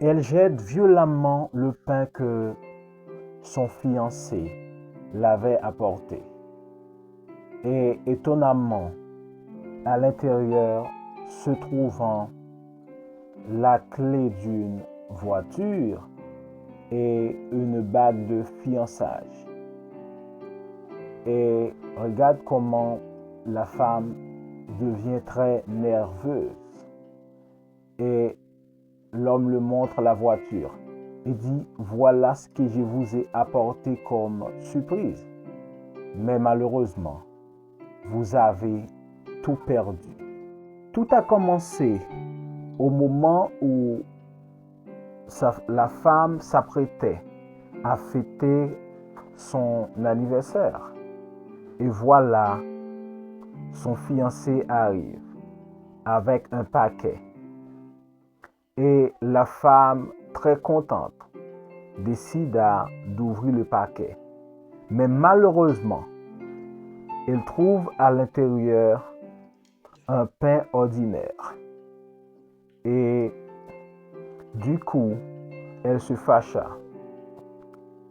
Elle jette violemment le pain que son fiancé l'avait apporté. Et étonnamment, à l'intérieur se trouvant la clé d'une voiture et une bague de fiançailles. Et regarde comment la femme devient très nerveuse. Et l'homme lui montre la voiture et dit, voilà ce que je vous ai apporté comme surprise. Mais malheureusement, vous avez tout perdu. Tout a commencé au moment où la femme s'apprêtait à fêter son anniversaire. Et voilà, son fiancé arrive avec un paquet. Et la femme, très contente, décida d'ouvrir le paquet. Mais malheureusement, elle trouve à l'intérieur un pain ordinaire. Et du coup, elle se fâcha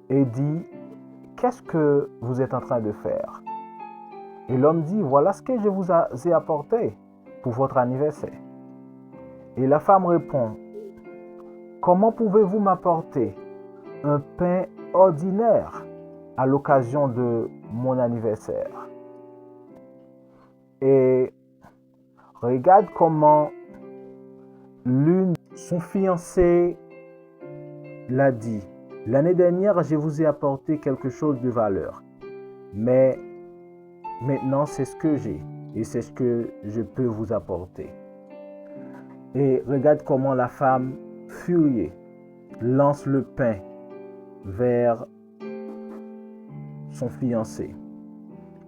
et dit, qu'est-ce que vous êtes en train de faire? Et l'homme dit, voilà ce que je vous ai apporté pour votre anniversaire. Et la femme répond, comment pouvez-vous m'apporter un pain ordinaire à l'occasion de mon anniversaire? Et regarde comment son fiancé l'a dit. L'année dernière, je vous ai apporté quelque chose de valeur. Mais maintenant, c'est ce que j'ai et c'est ce que je peux vous apporter. Et regarde comment la femme, furieux, lance le pain vers son fiancé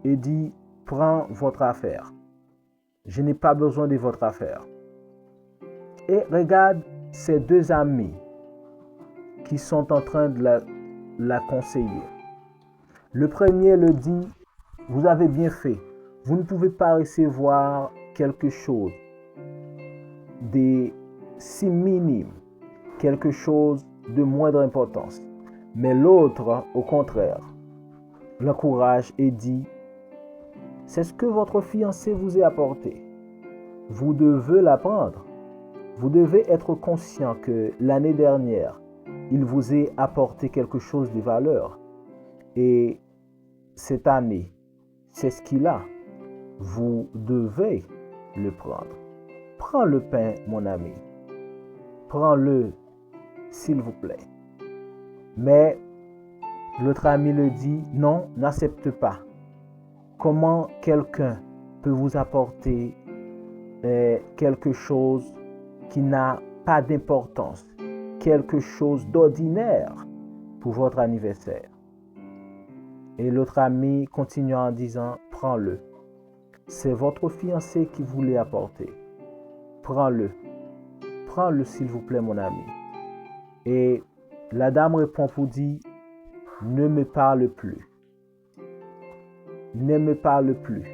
et dit, prends votre affaire. Je n'ai pas besoin de votre affaire. Et regarde ces deux amis qui sont en train de la conseiller. Le premier le dit, vous avez bien fait. Vous ne pouvez pas recevoir quelque chose de si minime, quelque chose de moindre importance. Mais l'autre, au contraire, l'encourage et dit, c'est ce que votre fiancé vous a apporté. Vous devez l'apprendre. Vous devez être conscient que l'année dernière, il vous a apporté quelque chose de valeur. Et cette année, c'est ce qu'il a. Vous devez le prendre. Prends le pain, mon ami. Prends-le, s'il vous plaît. Mais l'autre ami le dit, non, n'accepte pas. Comment quelqu'un peut vous apporter quelque chose qui n'a pas d'importance, quelque chose d'ordinaire pour votre anniversaire? Et l'autre ami continue en disant, prends-le. C'est votre fiancé qui vous l'a apporté. Prends-le. Prends-le s'il vous plaît, mon ami. Et la dame répond pour dire, ne me parle plus. Ne me parle plus.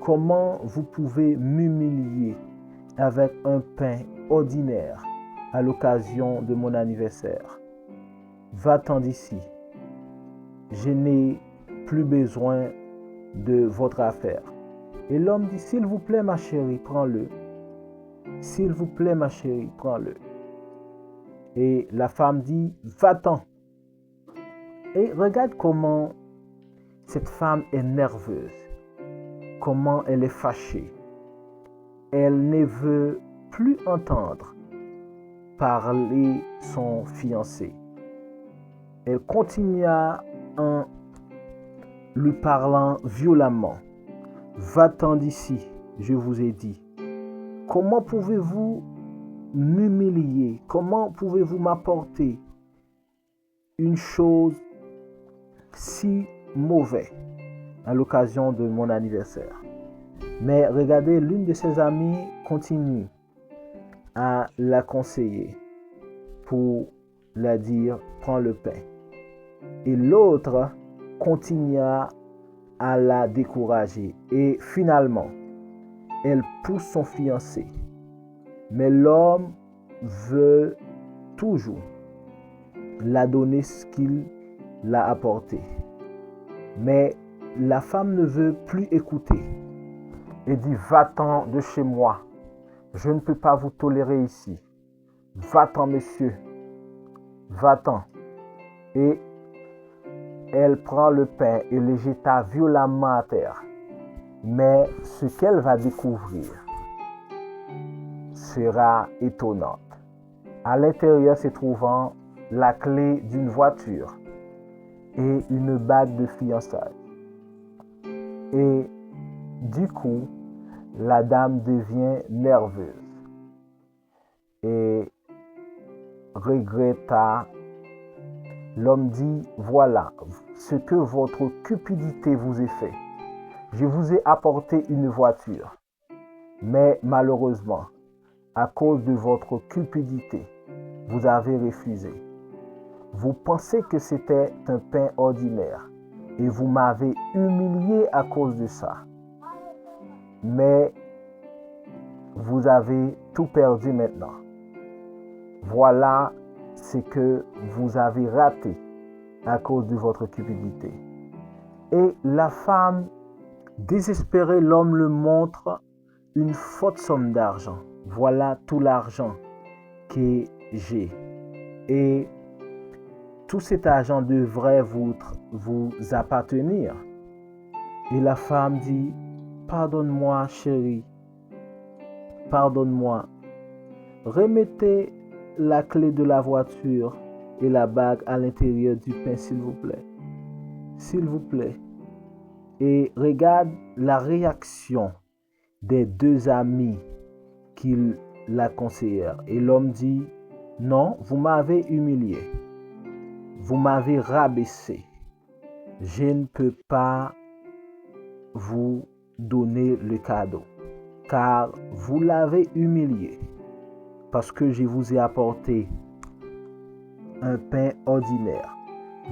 Comment vous pouvez m'humilier avec un pain ordinaire à l'occasion de mon anniversaire? Va-t'en d'ici. Je n'ai plus besoin de votre affaire. Et l'homme dit, s'il vous plaît, ma chérie, prends-le. S'il vous plaît, ma chérie, prends-le. Et la femme dit, va-t'en. Et regarde comment cette femme est nerveuse. Comment elle est fâchée. Elle ne veut plus entendre parler son fiancé. Elle continua en lui parlant violemment. Va-t'en d'ici, je vous ai dit. Comment pouvez-vous m'humilier? Comment pouvez-vous m'apporter une chose si mauvaise à l'occasion de mon anniversaire? Mais regardez, l'une de ses amies continue à la conseiller pour la dire, prends le pain. Et l'autre continua à la décourager. Et finalement, elle pousse son fiancé. Mais l'homme veut toujours la donner ce qu'il l'a apporté. Mais la femme ne veut plus écouter et dit, va-t'en de chez moi. Je ne peux pas vous tolérer ici. Va-t'en, monsieur. Va-t'en. Et elle prend le pain et le jeta violemment à terre. Mais ce qu'elle va découvrir sera étonnant. À l'intérieur se trouvant la clé d'une voiture et une bague de fiançailles. Et du coup, la dame devient nerveuse et regretta. L'homme dit, voilà ce que votre cupidité vous a fait. Je vous ai apporté une voiture, mais malheureusement, à cause de votre cupidité, vous avez refusé. Vous pensez que c'était un pain ordinaire et vous m'avez humilié à cause de ça. Mais vous avez tout perdu maintenant. Voilà ce que vous avez raté à cause de votre cupidité. Et la femme, désespérée, l'homme le montre une forte somme d'argent. Voilà tout l'argent que j'ai. Et tout cet argent devrait vous appartenir. Et la femme dit, pardonne-moi, chérie, pardonne-moi. Remettez la clé de la voiture et la bague à l'intérieur du pain, s'il vous plaît. S'il vous plaît. Et regarde la réaction des deux amis qui la conseillèrent. Et l'homme dit, non, vous m'avez humilié. Vous m'avez rabaissé. Je ne peux pas vous donner le cadeau, car vous l'avez humilié, parce que je vous ai apporté un pain ordinaire.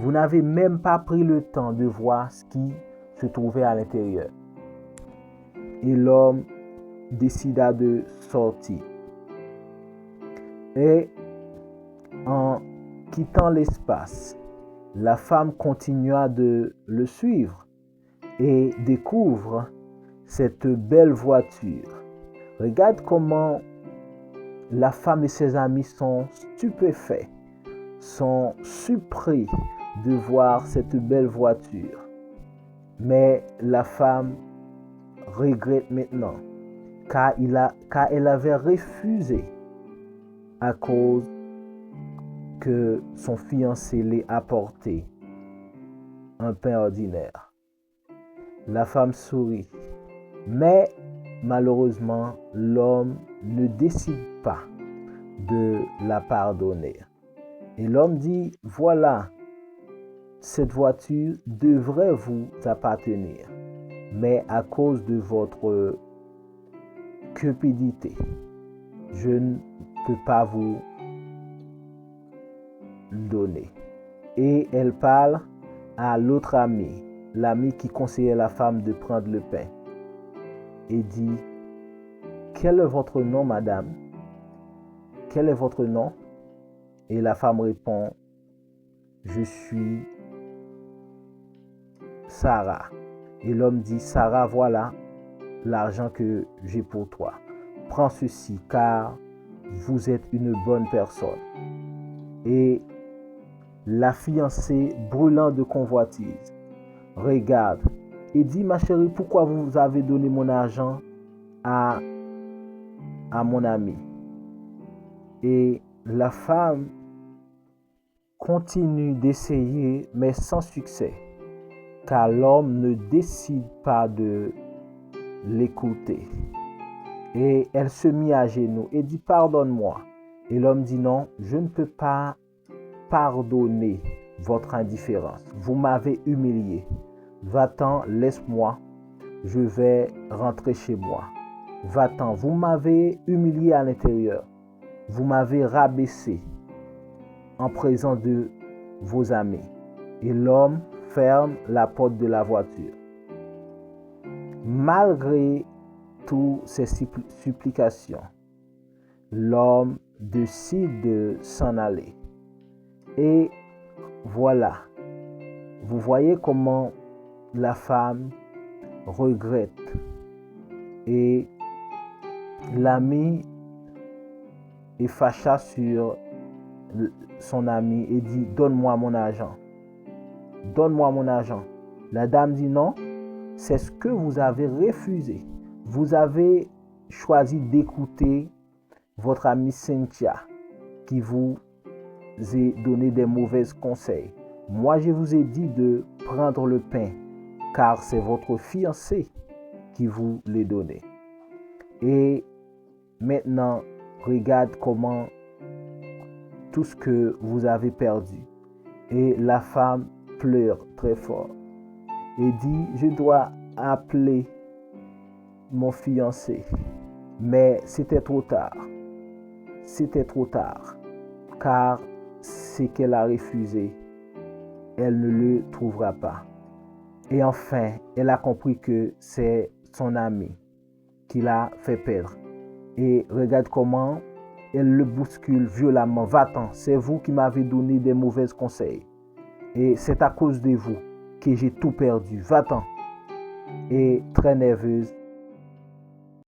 Vous n'avez même pas pris le temps de voir ce qui se trouvait à l'intérieur. Et l'homme décida de sortir. Et en quittant l'espace, la femme continua de le suivre et découvre cette belle voiture. Regarde comment la femme et ses amis sont stupéfaits, sont surpris de voir cette belle voiture. Mais la femme regrette maintenant, car elle avait refusé à cause que son fiancé l'ait apporté un pain ordinaire. La femme sourit, mais malheureusement, l'homme ne décide pas de la pardonner. Et l'homme dit, voilà, cette voiture devrait vous appartenir, mais à cause de votre cupidité, je ne peux pas vous donner. Et elle parle à l'autre ami, l'ami qui conseillait la femme de prendre le pain, et dit, quel est votre nom, madame? Quel est votre nom? Et la femme répond, je suis Sarah. Et l'homme dit, Sarah, voilà l'argent que j'ai pour toi. Prends ceci, car vous êtes une bonne personne. Et la fiancée, brûlant de convoitise, regarde et dit, ma chérie, pourquoi vous avez donné mon argent à mon ami? Et la femme continue d'essayer, mais sans succès, car l'homme ne décide pas de l'écouter. Et elle se mit à genoux et dit, pardonne-moi. Et l'homme dit, non, je ne peux pas pardonner votre indifférence. Vous m'avez humilié. Va-t'en, laisse-moi. Je vais rentrer chez moi. Va-t'en, vous m'avez humilié à l'intérieur. Vous m'avez rabaissé en présence de vos amis. Et l'homme ferme la porte de la voiture. Malgré toutes ces supplications, l'homme décide de s'en aller. Et voilà, vous voyez comment la femme regrette. Et l'ami est fâché sur son ami et dit, donne-moi mon argent. Donne-moi mon argent. La dame dit non, c'est ce que vous avez refusé. Vous avez choisi d'écouter votre amie Cynthia qui vous a donné des mauvais conseils. Moi, je vous ai dit de prendre le pain car c'est votre fiancé qui vous l'a donné. Et maintenant, regarde comment tout ce que vous avez perdu. Et la femme pleure très fort et dit, je dois appeler mon fiancé. Mais c'était trop tard. C'était trop tard. Car ce qu'elle a refusé, elle ne le trouvera pas. Et enfin, elle a compris que c'est son ami qui l'a fait perdre. Et regarde comment elle le bouscule violemment. Va-t'en, c'est vous qui m'avez donné des mauvais conseils. Et c'est à cause de vous que j'ai tout perdu. Va-t'en. Et très nerveuse,